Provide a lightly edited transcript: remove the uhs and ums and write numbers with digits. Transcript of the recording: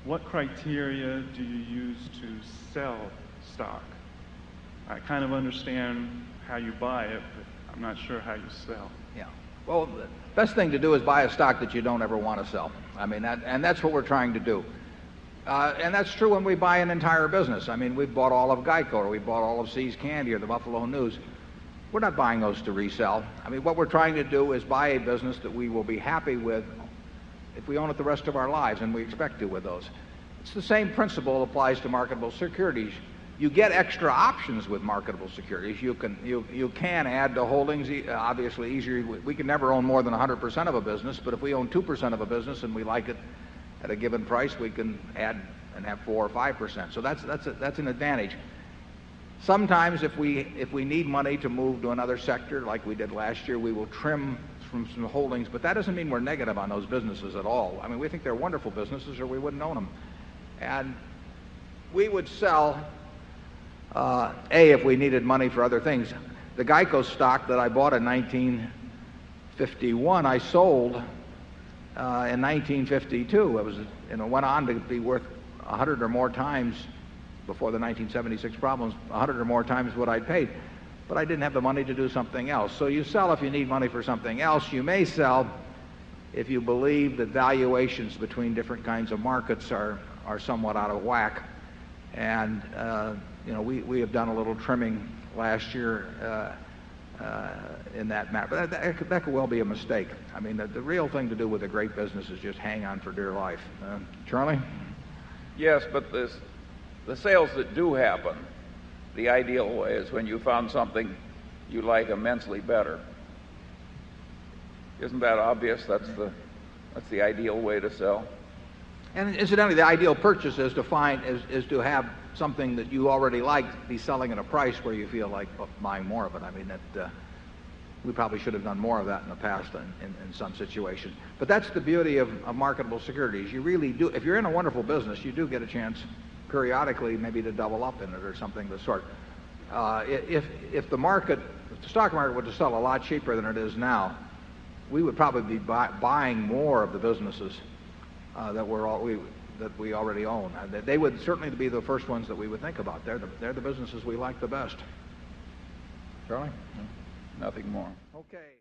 what criteria do you use to sell stock? I kind of understand how you buy it, but I'm not sure how you sell. Yeah. Well, the best thing to do is buy a stock that you don't ever want to sell. I mean, and that's what we're trying to do. And that's true when we buy an entire business. I mean, we've bought all of Geico, or we bought all of See's Candy, or the Buffalo News. We're not buying those to resell. I mean, what we're trying to do is buy a business that we will be happy with if we own it the rest of our lives, and we expect to with those. It's the same principle applies to marketable securities. You get extra options with marketable securities. You can add to holdings, obviously easier. We can never own more than 100% of a business, but if we own 2% of a business and we like it at a given price, we can add and have 4 or 5%. So that's an advantage. Sometimes if we need money to move to another sector, like we did last year, we will trim from some holdings, but that doesn't mean we're negative on those businesses at all. I mean, we think they're wonderful businesses, or we wouldn't own them. And we would sell, if we needed money for other things. The Geico stock that I bought in 1951, I sold in 1952. It was, went on to be worth 100 or more times, before the 1976 problems, 100 or more times what I'd paid. But I didn't have the money to do something else. So you sell if you need money for something else. You may sell if you believe that valuations between different kinds of markets are somewhat out of whack. And we have done a little trimming last year in that matter. But that could well be a mistake. I mean, the real thing to do with a great business is just hang on for dear life. Charlie? Yes, but the sales that do happen, the ideal way is when you found something you like immensely better. Isn't that obvious? That's the ideal way to sell. And incidentally, the ideal purchase is to have something that you already like be selling at a price where you feel like buying more of it. I mean, we probably should have done more of that in the past in some situations. But that's the beauty of marketable securities. You really do. If you're in a wonderful business, you do get a chance periodically maybe to double up in it or something of the sort. If the stock market were to sell a lot cheaper than it is now, we would probably be buying more of the businesses that we already own. They would certainly be the first ones that we would think about. They're the businesses we like the best. Charlie? Nothing more. Okay.